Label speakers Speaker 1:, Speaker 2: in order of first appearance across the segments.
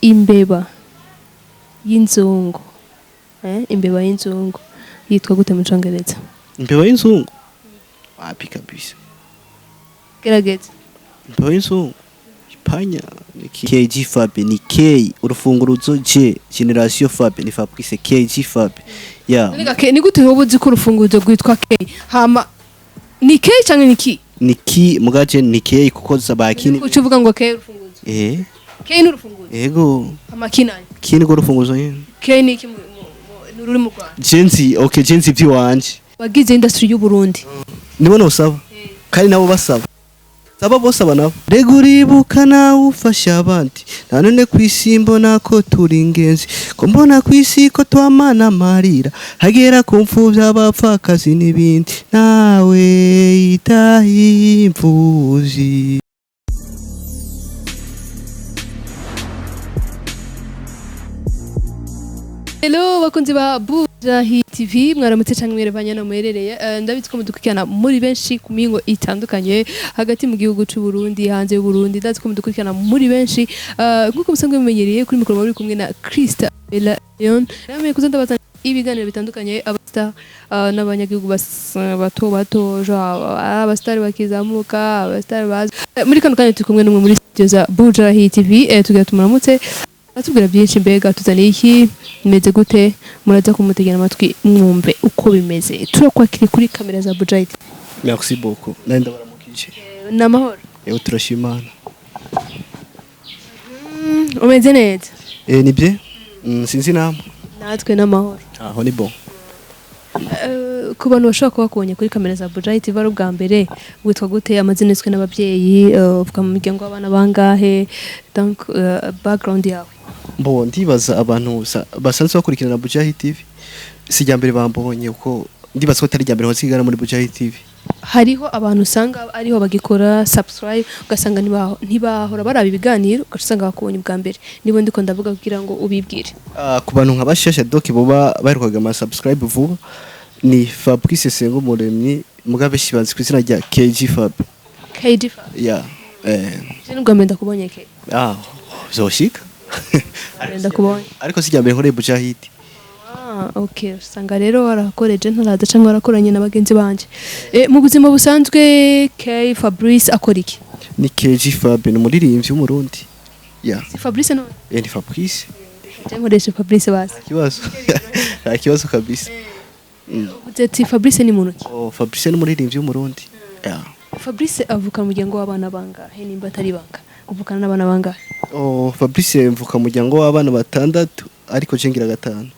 Speaker 1: imbeba y'inzungu imbeba y'inzungu yitwa gute mu Congereza?
Speaker 2: Imbeba y'inzungu wapi kabisa,
Speaker 1: gerageza.
Speaker 2: Imbeba y'inzungu ipanya ni G Fab, ni K urufunguruzo J generation Fab, ni Fabrice G Fab.
Speaker 1: Ni gute wowe uzi ko urufunguruzo rwitwa K hama ni K cyangwa ni ki?
Speaker 2: Ni ki mugaje ni K kuko zabakini
Speaker 1: uci uvuga ngo K urufunguruzo K ni urufunguruzo
Speaker 2: yego
Speaker 1: hama kinani
Speaker 2: kini go urufunguruzo nyine
Speaker 1: K ni iki ruri mu Rwanda?
Speaker 2: Genzi okay, genzi by'iwanje
Speaker 1: bagize industry y'u Burundi
Speaker 2: nibona usaba kandi nabo basaba saba bose abanabo reguribuka nawe ufasha abandi nanone kwisimbo nako turi ingenzi ko mbona kwisi ko twamana marira hagera kumfuvya abapfakazi n'ibindi nawe itahimvuzi.
Speaker 1: Hello bakunzi ba Bujahi TV, mwaramutse cyangwa mwerebanya no mwerereye. Ndabitse ko mudukurikirana muri benshi ku mingo itandukanye hagati mu gihugu cy'u Burundi, hanze y'u Burundi. Ndabitse ko mudukurikirana muri benshi nkuko musanzwe mumenyereye kuri mikoro muri kumwe na Krista Leon. Namwe kuzanda batanye ibiganiro bitandukanye abasta n'abanyagihugu bato bato abastar bakizamuka abastar bazi. Muri kano kanya turi kumwe n'umwe muri studio za Bujahi TV, tugira tumuramutse atubwira byinshi mbega tuzaniye iki meze gute, muraza kumutegera amatwi mwumve uko bimeze. Turakwakira kuri kamera za Bujahi.
Speaker 2: Merci beaucoup. Nenda baramukije.
Speaker 1: Namahoro.
Speaker 2: Turashimana.
Speaker 1: Umeze neza?
Speaker 2: Ni bye. Sinzi namwe.
Speaker 1: Natwe namahoro.
Speaker 2: Aho ni bon.
Speaker 1: Ku bantu bashaka kubakubonye kuri kamera za Bujahi TV ari ubwa mbere, witwa gute, amazina yiswe n'ababyeyi, uvuga mu miryango w'abana bangahe, donc background yawe?
Speaker 2: Mbo ndibaza abantu basanzwe bakurikirana Bujahi TV sijya mbere bambonye uko ndibaza ko tari jya mbere hosigana muri Bujahi TV.
Speaker 1: Hariho abantu usanga ariho bagikora subscribe ugasanga ntibahora baraba ibiganiro ugasanga bakubonye bwa mbere, nibo ndiko ndavuga kugira ngo ubibwire.
Speaker 2: Ku bantu nk'abashasha doki boba baherukaga ama subscribe vuba ni Fabrice Sengo Muremyi mugabe shibanze ku izina rya G Fab.
Speaker 1: G Fab.
Speaker 2: Je
Speaker 1: nubwo mbenda kubonye ke.
Speaker 2: Zoshika.
Speaker 1: Mbenda kubonye.
Speaker 2: Ariko sijya mbere nkore Bujahi.
Speaker 1: Okay, usanga rero warakoreje ntarada cyangwa warakoranye n'abagenzi banje. Mu buzima busanzwe K Fabrice akora iki?
Speaker 2: Ni G Fab ni umuririmbyi w'umurundi.
Speaker 1: Si Fabrice no?
Speaker 2: Ni Fabrice.
Speaker 1: Nkoresha Fabrice basi.
Speaker 2: Kibazo kabisa.
Speaker 1: Ati Fabrice ni muntu ki?
Speaker 2: Fabrice ni umuririmbyi w'umurundi.
Speaker 1: Fabrice avuka mu muryango w'abana bangahe nimba atari banga? Uvukana n'abana bangahe?
Speaker 2: Fabrice mvuka mu muryango w'abana batandatu ariko cengira gatanu.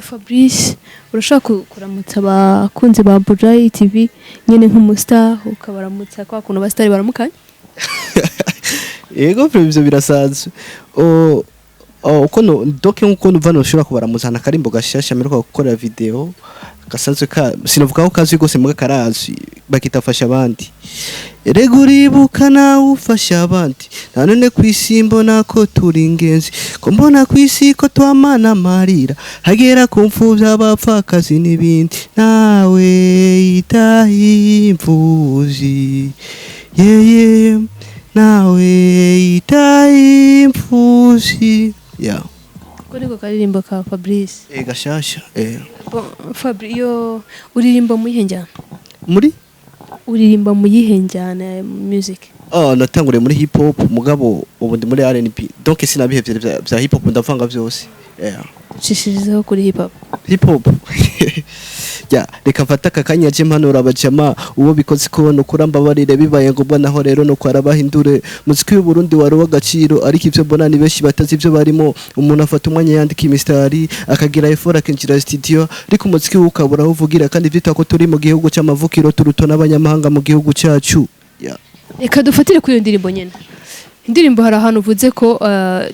Speaker 1: Fabrice urashaka kuramutsa abakunzi ba Bujahi TV nyene nk'umustar ukabaramutsa kwa kuno bastari baramukanye?
Speaker 2: Yego ivyo birasanzwe. Uko no doke nkuko nuvano ushobora kubaramutsa na karimbo gashasha meruka gukora video gasanzwe sinavuga ko kazi gose muga karazi bakitafasha abandi. Reguribuka nawe ufasha abandi nanone kwisimbo nako turi ingenzi ko mbona kwisi ko twamana marira hagera kumfuvya abapfakazi n'ibindi nawe itahimvuzi nawe itahimvuzi.
Speaker 1: Ko niko karirimbo ka Fabrice
Speaker 2: gashasha.
Speaker 1: Fabio uririmba mu yihenjana uririmba mu yihenjana music?
Speaker 2: Natanguriye muri hip hop mugabo ubu ndi muri R&B donc sinabihevye bya hip hop ndavanga byose.
Speaker 1: Cishirizaho kuri hip hop
Speaker 2: reka mfata akanya je mpanura abajama uwo bikoze kubona kuramba barire bibaye ngo naho rero no kwarabahindure muziki y'u Burundi waro w'agaciro ariko ivyo mbona ni benshi batazi ivyo barimo. Umuntu afata umwanya yandika imistari akagira effort akinjira studio ariko umuziki ukabura aho uvugira kandi vyita ko turi mu gihugu cy'amavukiro turuto n'abanyamahanga mu gihugu cyacu.
Speaker 1: Reka dufatire kuri iyo ndirimbo nyene. Indirimbo hari ahantu uvuze ko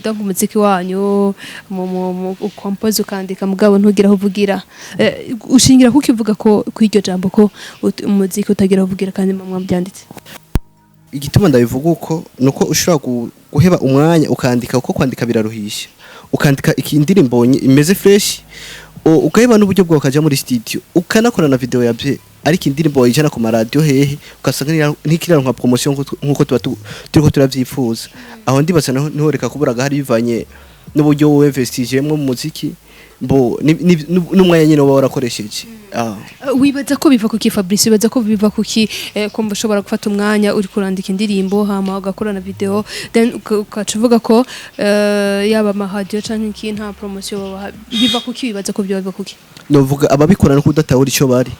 Speaker 1: donc umuziki wanyu mu compose ukandika mugabo ntugira aho uvugira, ushingira kuko ivuga ko kwiryo jambo ko umuziki utagira aho uvugira kandi mama byanditse?
Speaker 2: Igituma ndabivuga uko nuko ushobora guheba umwanya ukandika uko kwandika biraruhisha ukandika indirimbo imeze fresh ukayeba n'uburyo bwo kaja muri studio ukanakora na video yabye ariko indirimbo wayijana ku radio hehe ukasanga ntikiraro nka promotion nkuko turiko turavyifuza aho ndibaza niho reka kuburaga hari bivanye n'uburyo wowe investigemo mu muziki bo n'umwanya nyine waba warakoresheje
Speaker 1: wibaza ko biva kuki Fabrice wibaza ko biva kuki ko ushobora gufata umwanya uri kurandika indirimbo hama ugakora na video then ukacuvuga ko yaba amahadio canke iki nta promotion biva kuki wibaza ko biva kuki
Speaker 2: novuga ababikora no kudatahura ico bari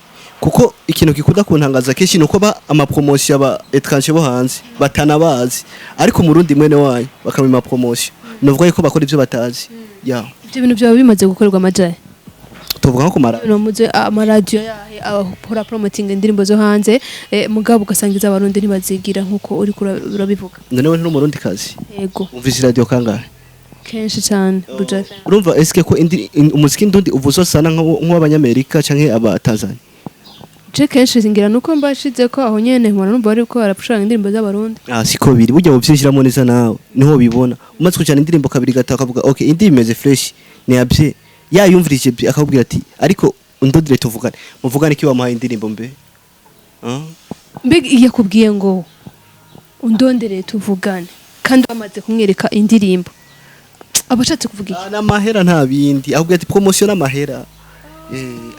Speaker 2: kuko ikintu gikunda kuntangaza kenshi nuko ba amapromotion aba etranje bo hanze batanabazi ariko mu rundi mwene wayo bakamima promotion novuga yuko bakora ivyo batazi ya
Speaker 1: ibyo bintu byaba bimaze gukorerwa amajaye
Speaker 2: tuvuga nko kumara
Speaker 1: no muze amaradio yahe abakora promoting indirimbo zo hanze mugabo ugasangiza abarundi ntibazigira nkuko uri urabivuga
Speaker 2: nonewe no mu rundi kazi
Speaker 1: yego
Speaker 2: umvise radio kangahe
Speaker 1: kenshi cyane bujaye
Speaker 2: urumva eske ko umuziki ndundi uvuzo sana nk'abanyamerika canke abatanzania
Speaker 1: je kenshi zingira nuko mbashize ko aho nyene nkora numva ari ko arapushanga indirimbo z'abarundi
Speaker 2: siko biri burya muvyishiramo neza nawe niho bibona umaze kucana indirimbo kabiri gataka akavuga okay indi imeze fresh ni yabye yayumvirije akabwira ati ariko undodire tuvugane muvugane ki wamuhaye indirimbo mbe
Speaker 1: mbega yakubwiye ngo undondere tuvugane kandi bamaze kumwereka indirimbo abashatse kuvuga iki
Speaker 2: n'amahera nta bindi ahubwo ati promotion n'amahera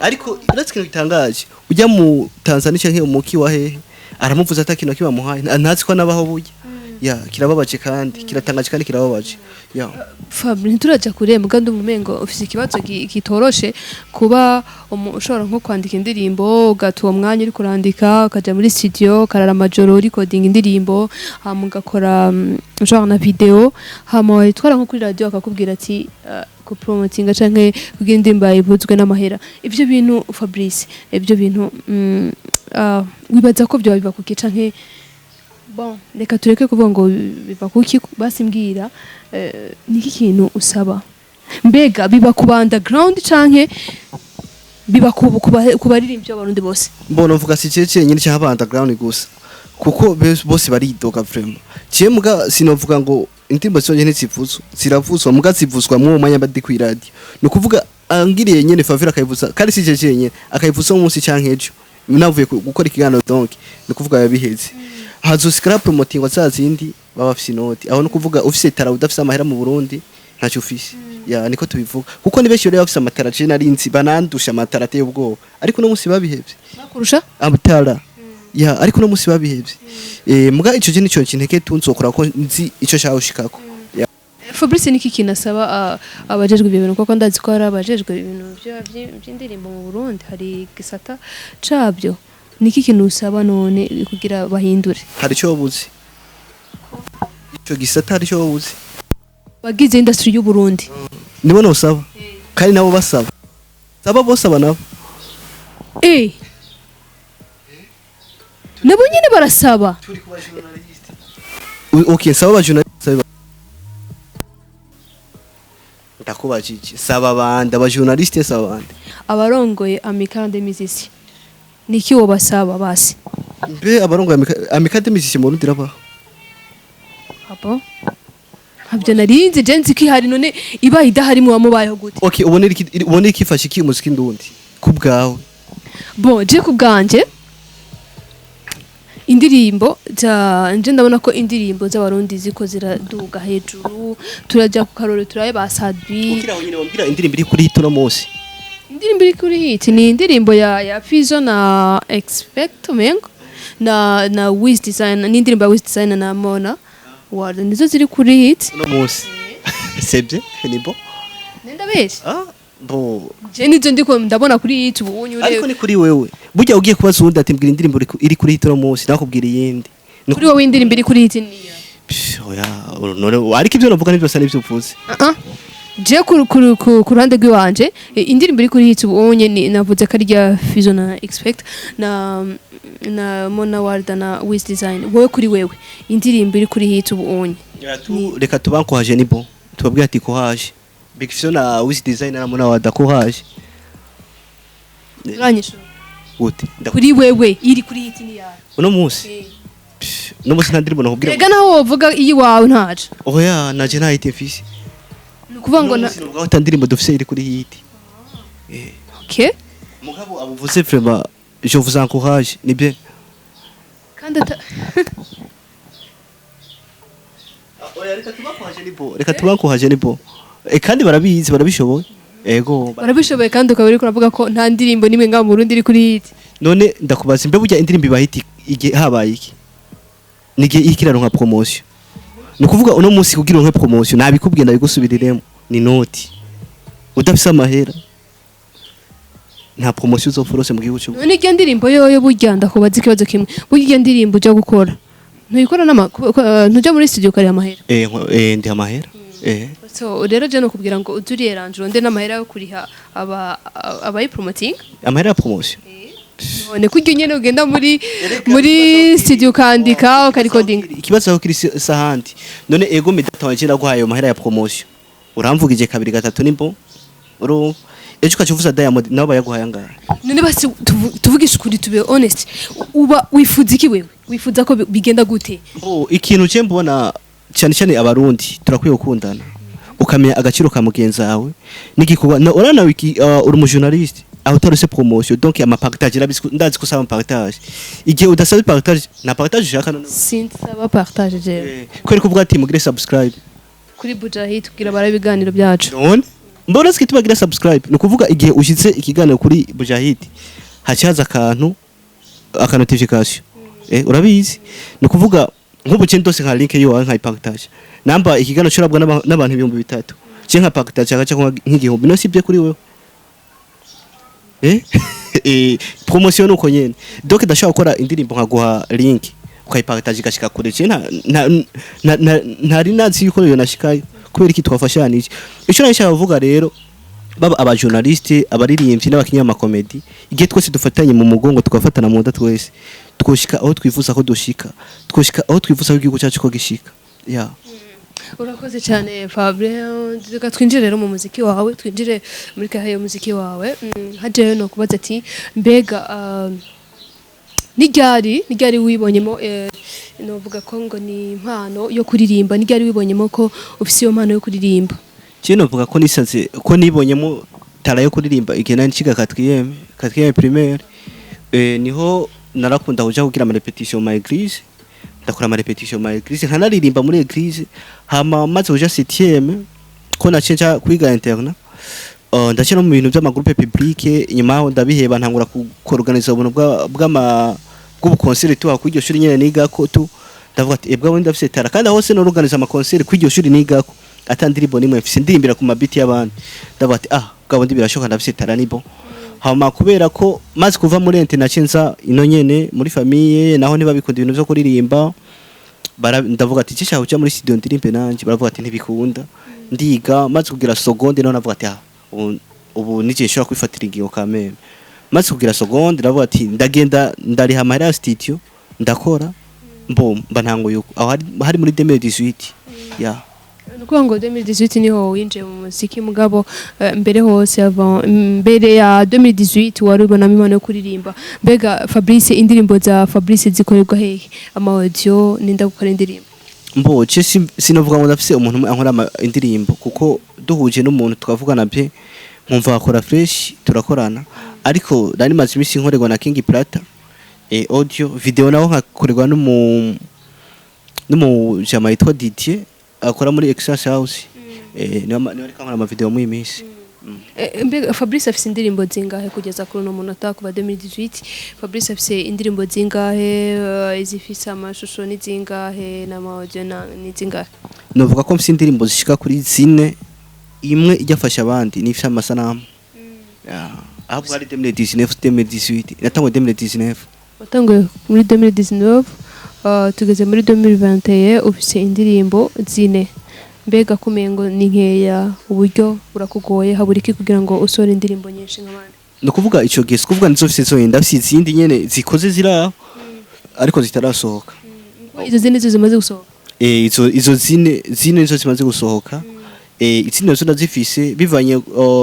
Speaker 2: ariko uretse kintu gitangaje ujya mu Tanzania canke umuki wa hehe aramuvuza atakintu kibamuhaye ntazi ko nabaho burya ya kirababaje kandi kiratangaje kandi kirababaje ya
Speaker 1: Fab ntituraja kuremba kandi umumengo ufise ikibazo kitoroshe kuba ushobora nko kwandika indirimbo ugatuwa mwanya uri kurandika ukaja muri studio karara majoro recording indirimbo hama ugakora ushobora na video hama itwara nko kuri radio akakubwira ati ku promoting canke kugira indirimbo yivuzwe n'amahera ivyo bintu Fabrice ivyo bintu wibaza ko byo biba kuki canke bon reka tureke kuvuga ngo biva kuki basimbwira niki kintu usaba mbega biba ku underground canke biba ku baririmbyi b'abarundi bose
Speaker 2: mbona mvuga si cece nyine cyaba underground gusa kuko bose baridoga vraiment ciye muga sinovuga ngo indirimbo zonye ntizivuzwa ziravuzwa muga zivuzwa mu mwanya badi ku radio no kuvuga angiriye nyene favira akayivuza kandi si cece nyene akayivuza umunsi canke ejo navuye gukora ikiganiro donc no kuvuga yabiheze hazo scrap promoting wazazindi baba bafise inoti aho no kuvuga ufise tara udafise amahera mu Burundi ntacyo ufise ya niko tubivuga kuko ni benshi rero bafise amatara je narinzi banandusha amatara ateye ubwoba ariko no musi babihevye
Speaker 1: bakurusha
Speaker 2: amatara ya ariko no musi babihevye muga ico je nico kinteke tunzokora ko nzi ico shaho shikako
Speaker 1: Fabrice niki kinasaba abajejwe ibintu kuko ndazi ko ari abajejwe ibintu by'indirimbo mu Burundi hari gisata cabyo niki kintu usaba none kugira bahindure
Speaker 2: hari cyo buzi ico gisata hari cyo buzi
Speaker 1: bagize industry y'u Burundi
Speaker 2: nibo no usaba kandi nabo basaba saba bose abanabo
Speaker 1: nabo nyine barasaba
Speaker 2: okay saba ba journalist ndakubajije saba bande aba journalist saba bande
Speaker 1: abarongoye amicale musicien niki wo basaba basi
Speaker 2: mbe abarongoye amicale musicien mu Burundi raba
Speaker 1: abo habyo narinze je nzi ko hari none iba idaharimo wamubayeho gute
Speaker 2: okay ubone ikifashe iki umuziki ndundi kubgawe
Speaker 1: bon je kubganje indirimbo nje ndabona ko indirimbo z'abarundi ziko ziraduga hejuru turajya ku karore turaye basadbi
Speaker 2: ukira nyine wambira indirimbo iri kuri hit no munsi
Speaker 1: indirimbo iri kuri hit ni indirimbo ya Fizo na Expect Mengo na Wiz Design ni indirimbo ya Wiz Design na Mona ward nizo ziri kuri hit
Speaker 2: no munsi sebye ni bo
Speaker 1: nenda beshi
Speaker 2: bo
Speaker 1: je nizo ndiko ndabona kuri hit ubunyu
Speaker 2: ariko ni kuri wewe burya ugiye kubaza undi ati mbwira indirimbo iri kuri hit no munsi nakubwira iyindi
Speaker 1: kuri wowe indirimbo iri kuri hit ni
Speaker 2: oya none ariko ibyo navuga nibyo sane byuvuze
Speaker 1: je ku ruhande rw'iwanje indirimbo iri kuri hit ubunye navuze ko ari rya Fizo na Expect na Mona Warda na Wiz Design wowe kuri wewe indirimbo iri kuri hit ubunye
Speaker 2: reka tubanko haje ni bon tubabwira ati ko haje Big Fizo na Wiz Design na Mona Warda ko haje
Speaker 1: ranyisho
Speaker 2: gute
Speaker 1: kuri wewe iri kuri hit ni yawe
Speaker 2: uno munsi no munsi ntandirimo nakubwira
Speaker 1: rega naho wovuga iyi wawe ntaje
Speaker 2: oya naje nta hit mfise
Speaker 1: nukuvuga ngo
Speaker 2: no munsi nubwo utandirimo dufise iri kuri hit
Speaker 1: OK
Speaker 2: mugabo abuvuze vraiment je vous encourage ni bien
Speaker 1: kandi
Speaker 2: oya reka tubakuhaje ni bo kandi barabizi barabishoboye ego
Speaker 1: barabishoboye kandi ukaba uri kuravuga ko nta ndirimbo nimwe nga mu Burundi iri kuri hit
Speaker 2: none ndakubaza imbe burya indirimbo ibahiti igihe habaye iki nige ikiraro nka promotion ni kuvuga uno munsi kugira nka promotion nabikubwiye ndabigusubiriremo ni noti udafise amahera nta promotion uzoforose mu gihugu cy'u
Speaker 1: none iyo ndirimbo yoyo burya ndakubaza ikibazo kimwe burya iyo ndirimbo ujya gukora ntuyikora ntujya muri studio kare amahera
Speaker 2: ndi amahera
Speaker 1: so rero je no kubwira ngo uzuriye ranjuro nde n'amahera yo kuriha abayi promoting
Speaker 2: amahera ya promotion
Speaker 1: none kuryo nyene ugenda muri studio kandika ukari coding
Speaker 2: ikibazo aho kiri sahandi none ego medata wanje naguhaye amahera ya promotion uramvugije kabiri gatatu nimbo uro ejo kacuvuza Diamond nabo bayaguhaye ngara
Speaker 1: none basi tuvugisha kuri tube honest uba wifuza iki wewe wifuza ko bigenda gute
Speaker 2: ikintu cye mbona cyane cyane abarundi turakwiye gukundana ukamenya agaciro ka mugenzi wawe n'igikorwa urana wiki uri mu journaliste aho utarose promotion donc ama partage ndazi ko saba partage igihe udasaba partage na partage ushaka none
Speaker 1: sinsaba partage je
Speaker 2: kweri kuvuga ati mugire subscribe
Speaker 1: kuri Bujahit kugira barabiganiro byacu
Speaker 2: none mbona ski tubagira subscribe no kuvuga igihe ushitse ikiganiro kuri Bujahit hacaza akantu aka notification urabizi no kuvuga nk'ubu cyo ndose nka link yo nka partage namba ikiganiro cyurabwa n'abantu 3,000 cyo nka partage agaca nk'igihumbi no sibye kuri wewe promotion uko nyene donc ndashaka gukora indirimbo nkaguha link ukayipartage gashika kure cyo ntari nazi yuko yo nashikayo kubera iki twafashanije ico nashaka kuvuga rero baba aba journaliste abaririmbyi n'abakinya comedy igihe twese dufatanye mu mugongo tugafatana mu nda twese twoshika aho twifuza ko dushika twoshika aho twifuza ko igihugu cyacu ko gishika
Speaker 1: urakoze cyane Fabien reka twinjire rero mu muziki wawe twinjire muri kahe muziki wawe haje no kubaza ati mbega nigari wibonyemo novuga ko ngo ni impano yo kuririmba nigari wibonyemo ko ufise iyo mpano yo kuririmba
Speaker 2: Kino vuga ko nisanze ko nibonyemo tara yo kuririmba igena nciga 4e primaire niho narakunda kuja kugira ama repetition mu église ndakora ama repetition mu église nkanaririmba muri église hama maze uja 7e ko nacenja kwiga interna ndakira mu bintu by'ama groupe publique nyuma aho ndabiheba ntangura kuorganiza ubuntu bw'ubuconcert tuha kwiryo shuri nyene niga ko tu ndavuga ati ebwa wenda afise tara kandi hose no organiza ama concert kwiryo shuri niga ko atandirimbo nimwe mfise ndirimbira ku mabiti y'abandi ndavuga ati bwabo ndi birashoka ndafise tara nibo hama kubera ko maze kuva muri international ino nyene muri famille naho ntibabikunda ibintu byo kuririmba ndavuga ati cisha uca muri studio ndirimbe nanje baravuga ati ntibikunda ndiga maze kugira seconde naho navuga ati ubu nije nshobora kwifatira ingingo kameme maze kugira seconde ndavuga ati ndagenda ndari hamara studio ndakora mba ntango yuko aho hari muri 2018
Speaker 1: nuko ngo 2018 niho winje mu muziki mugabo mbere hose avant mbere ya 2018 warubona impano yo kuririmba mbega Fabrice indirimbo za Fabrice zikorerwa hehe ama audio ninda gukora indirimbo
Speaker 2: mboce sinovuga ngo ndafise umuntu ankora indirimbo kuko duhuje n'umuntu tukavugana pe nkumva akora fresh turakorana ariko nari maze imisi nkorerwa na King Plata audio video naho nkakorerwa n'umu jama yitwa Didier akora muri Exchange House niyo ariko nkora ama video mu imisi
Speaker 1: mbega Fabrice afise indirimbo zingahe kugeza kuri no munota kuva 2018 Fabrice afise indirimbo zingahe izifise amashusho ni zingahe na audio ni zingahe
Speaker 2: novuga ko mfise indirimbo zishika kuri 4 imwe ijyafasha abandi nifise amasanamu ahubwo ari 2019 natangwe 2019
Speaker 1: watangwe muri 2019 tugeze muri 2021 ufise indirimbo zine mbega kumengo ni nkeya uburyo burakugoye haburiki kugira ngo usore indirimbo nyinshi nk'abandi
Speaker 2: no kuvuga ico gese kuvuga nizo fise zo yenda fise izindi nyene zikoze zira ariko zitarasohoka
Speaker 1: izo zine zo zimaze gusohoka
Speaker 2: izo zine nizo zimaze gusohoka izindi nazo ndazifise bivanye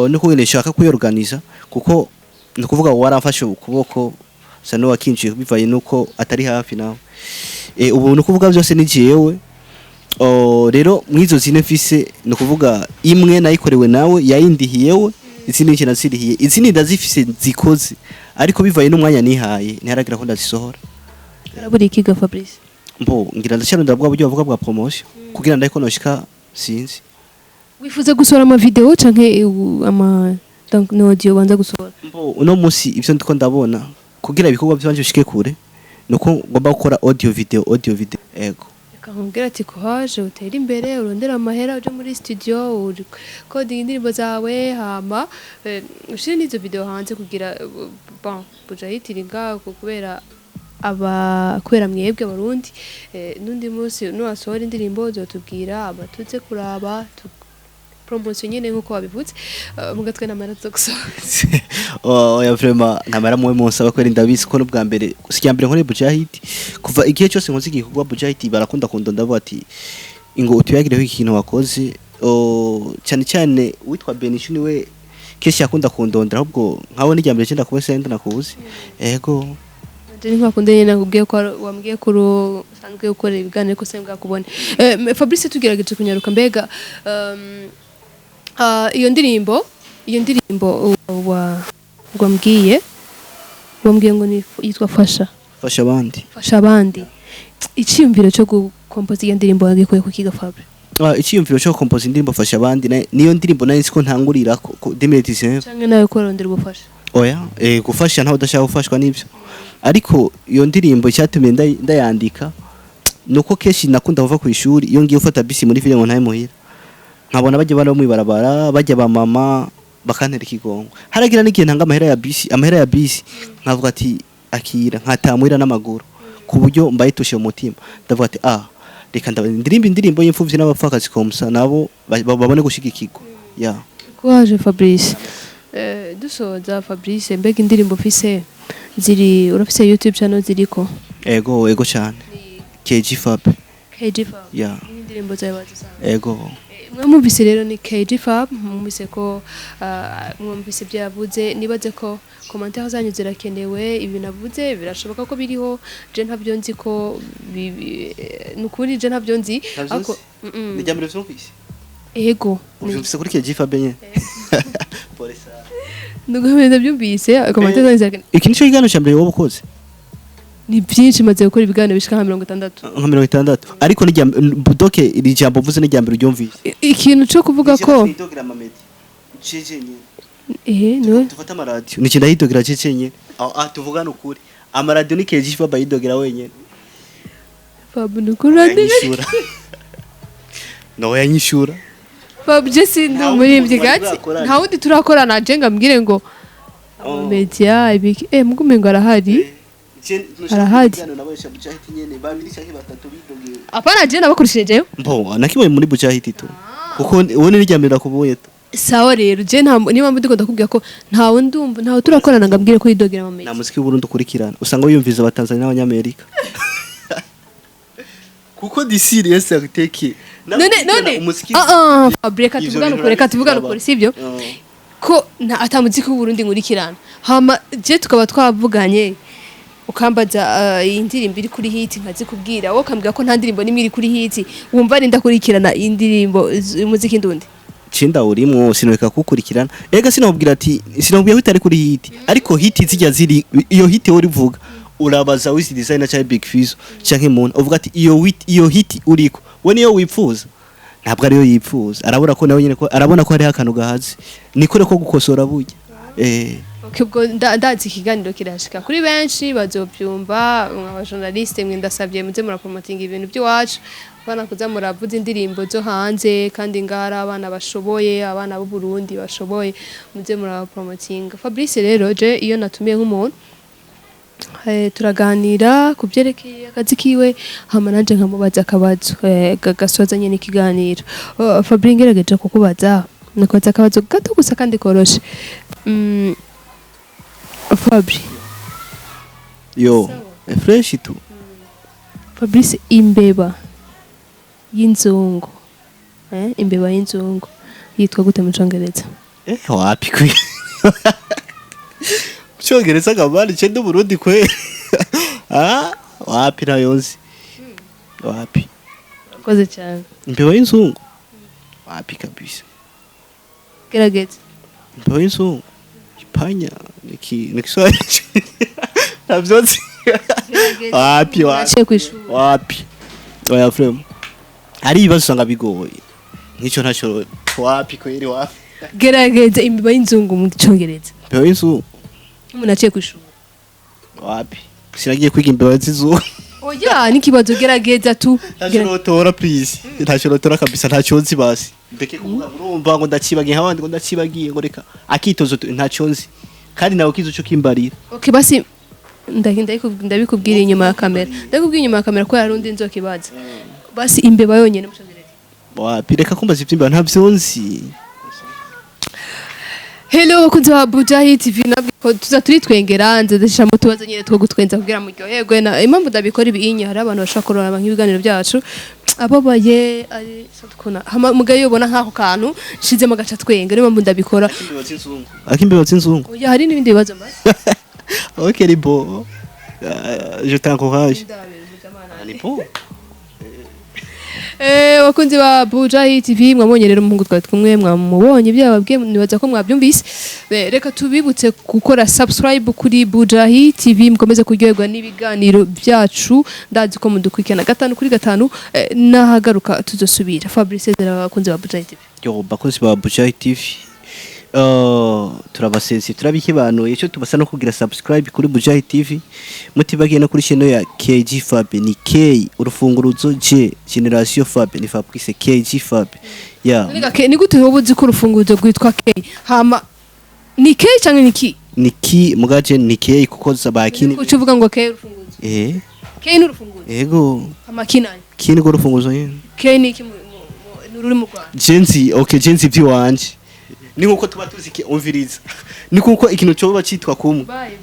Speaker 2: no kugene nshaka kuyorganiza kuko no kuvuga waramfashe ukuboko sano wakinjiye bivanye nuko atari hafi nawe ubu no kuvuga byose ni jewe rero mwizo zine fise no kuvuga imwe nayikorewe nawe yayindihiyewe izindi nkina zirihiye izindi ndazifise zikoze ariko bivaye n'umwanya nihaye ntiharagira ko ndazisohora
Speaker 1: araburi ikiga Fabrice
Speaker 2: mbo ngira ndashaka ndabwa buryo bavuga bwa promotion kugira ndayiko noshika sinzi
Speaker 1: wifuza gusohora ama video canke ama donc no audio banza gusohora
Speaker 2: mbo uno musi ivyo ndiko ndabona kugira ibikorwa byanje bishike kure nuko ngomba gukora audio video ego
Speaker 1: kakubwira ati courage utera imbere urondera amahera uje muri studio coding indirimbo zawe hama ushire n'izo video hanze kugira bon bujahitiringa kubera kubera mwebwe abarundi n'undi munsi nuwasohora indirimbo uzotubwira abatutse kuraba promotion nyene nkuko wabivutse mugatwe namara
Speaker 2: oh ya vraiment namara mwe munsi abakwera ndabizi ko n'ubwa mbere sikya mbere nkore bujahiti kuva igihe cyose nkoze igikorwa bujahiti barakunda kundonda bati ingo utuyagireho ikintu wakoze cyane cyane witwa Benishu niwe keshi yakunda kundondera ahubwo nkaho n'ijya mbere cyenda kuba senda nakubuze ego
Speaker 1: Jeni nkakunde nyene nakubwiye ko wambwiye ko usanzwe ukora ibiganiro ko sembwa kubone Fabrice tugerageje kunyaruka mbega iyo ndirimbo wambwiye ngo ni yitwa fasha abandi icyumviro cyo gukompoza iyo ndirimbo yagikuye ku kiga Fabrice
Speaker 2: icyumviro cyo gukompoza indirimbo fasha abandi niyo ndirimbo nari siko ntangurira ko 2019
Speaker 1: cyangwa nawe ko rondera ubufasha
Speaker 2: oya gufasha ntaho udashaka gufashwa nivyo ariko iyo ndirimbo cyatumye ndayandika nuko keshi nakunda kuva ku ishuri iyo ngiye ufata bisi muri video ngo ntaye muhira nkabona bajye bari mu ibarabara bajya ba mama bakantera ikigongo haragira n'igihe ntanga amahera ya bisi nkavuga ati akira nkatamwira n'amaguru ku buryo mbayitushe mu mutima ndavuga ati reka indirimbo y'imfuvyi n'abapfakazi komsa nabo babone gushigikirwa ya
Speaker 1: kwaje Fabrice dusoza Fabrice mbega indirimbo ufise urafise YouTube channel ziriko
Speaker 2: ego cyane G Fab ya
Speaker 1: indirimbo zawe bazisanga
Speaker 2: ego
Speaker 1: mwumvise rero ni G Fab mwumvise ko mwumvise byavuze nibaze ko commentaire zanyu zirakenewe ibi navuze birashoboka ko biriho je ntabyo nzi ko nukuri je ntabyo nzi
Speaker 2: ariko ni jambo ryumvise
Speaker 1: ego
Speaker 2: mwumvise kuri G Fab nye polisa
Speaker 1: nugomeza byumvise commentaire zanyu zirakenewe
Speaker 2: iki nico kiganiro cyambere wowe ukoze
Speaker 1: ni byinshi maze gukora ibiganiro bishika nka 60
Speaker 2: ariko ni budoke iri jambo vuze ni jambo ryumvise
Speaker 1: ikintu cyo kuvuga ko niwe
Speaker 2: tufata amaradio ni kinda hidogera cece tuvugana ukuri amaradio ni G Fab yidogera wenyene
Speaker 1: Fab nukurandi
Speaker 2: no yanyishura
Speaker 1: Fab Jesse ndo muri byigati nta wundi turakorana je ngambwire ngo media ibiki mugume ngo arahari apana je nabakurishije
Speaker 2: mbo nakibaye muri bujahiti tu kuko ubone nijyamira kubuye tu
Speaker 1: sawa rero je niba mbiko ndakubwira ko ntawe ndumva ntawe turakorana ngambwire ko yidogera mu media
Speaker 2: na muziki w'Uburundi ukurikirana usanga wiyumviza abatanzania n'abanyamerika kuko disi yes arteki
Speaker 1: none Fabrice tuvugana ukuri sivyo ko atamuziki w'Uburundi nkurikirana hama je tukaba twavuganye ukambaza indirimbo iri kuri hit nkazikubwira wowe kambwira ko nta ndirimbo nimwe iri kuri hit wumva ari ndakurikirana indirimbo umuziki ndundi
Speaker 2: cinda urimo sinoreka kukurikirana ega sinabwira ati sinabwiye bitari kuri hit ariko hit zijya ziri iyo hit uri vuga urabaza wisi designer cha Big Fizzo canke umuntu uvuga ati iyo hit uriko we niyo wipfuza ntabwo ariyo yipfuza arabura ko nawe nyene ko arabona ko hari akantu gahaze nikore ko gukosora burya
Speaker 1: Kibwo ndazi ikiganiro kirashika kuri benshi bazobyumva aba journaliste mwe ndasabye muze murapromotinga ibintu by'iwacu bana kuza muravuza indirimbo zo hanze kandi ngara abana bashoboye abana b'u Burundi bashoboye muze murapromotinga Fabrice rero je iyo natumiye nk'umuntu turaganira kubyerekeye akazi kiwe hama nanje nkamubaza akabazo gasoza nyene ikiganiro Fabrice ngerageje kukubaza nakoza akabazo gato gusa kandi koroshe Fabri
Speaker 2: yo fresh tu
Speaker 1: Fabrice imbeba y'inzungu imbeba y'inzungu yitwa gute mu Congereza
Speaker 2: wapi kwe Congereza kabali cende Burundi kwe wapi na yonzi wapi
Speaker 1: koze cyane
Speaker 2: imbeba y'inzungu wapi kabisa
Speaker 1: gerageza
Speaker 2: imbeba y'inzungu ipanya ni Kiswahili ntavyonzi wapi
Speaker 1: naciye kwishura
Speaker 2: wapi oya frame hari ibibazo usanga bigoye nk'icyo ntacyo wapi kweri wapi
Speaker 1: gerageza imbeba y'inzungu mu cyongereza
Speaker 2: imbeba y'inzungu
Speaker 1: umuntu aciye kwishura
Speaker 2: wapi sinagiye kwiga imbeba z'inzungu
Speaker 1: oya n'ikibazo gerageza tu
Speaker 2: ntacyo please ntacyo kabisa ntacyo nzi basi mbeke kuvuga urumva ngo ndacibagiye abandi ngo ndacibagiye ngo reka akitozo ntacyo nzi kandi nawe kizo cyo kimbarira
Speaker 1: okay basi ndabikubwira inyuma ya kamera ko yarundi nzoka ibaza basi imbeba yonyene mu cyongereza
Speaker 2: wapi reka kumbaza iby'imbeba ntavyo nzi.
Speaker 1: Hello bakunzi ba Bujahi TV nabwo tuza turitwengera nze ndashamo tubaza nyine two gutwenza kugira mu ryoherwe na impamvu ndabikora ibinyi hari abantu bashaka kurora nk'ibiganiro byacu ababaye ari satukuna mugayo ubona nk'ako kantu nshizemo gaca twenga niyo mpamvu ndabikora
Speaker 2: akimbeba z'inzungu
Speaker 1: oya hari n'ibindi bibazo mbaye
Speaker 2: OK les beaux je t'encourage ni beau
Speaker 1: wakunzi ba Bujahi TV mwabonye rero umuhungu twari kumwe mwamubonye byababwiye nibaza ko mwabyumvise reka tubibutse gukora subscribe kuri Bujahi TV mukomeze kuryoherwa n'ibiganiro byacu ndazi ko mudukurikirana 5 kuri 5 nahagaruka tuzosubira Fabrice zera bakunzi ba Bujahi TV
Speaker 2: yo bakunzi ba Bujahi TV turabasezi turabikibanuye cyo tubasa no kugira subscribe kuri Bujahi TV mutibagiye no kuri channel ya G Fab ni K urufunguruzo G generation Fab ni Fabrice G Fab ya
Speaker 1: ni gute wobuzi ko urufunguruzo gwitwa K hama ni K cyangwa ni ki
Speaker 2: ni ki mugaje ni K kuko zabakini
Speaker 1: uco uvuga ngo K urufunguruzo K ni urufunguruzo
Speaker 2: yego
Speaker 1: hama kinani
Speaker 2: kini go rufunguruzo yene
Speaker 1: K ni ki ruri mu Rwanda
Speaker 2: jenzi okay jenzi byiwanje ni nkuko tuba tuzike umviriza ni kuko ikintu cyo bacitwa kumwe
Speaker 1: bye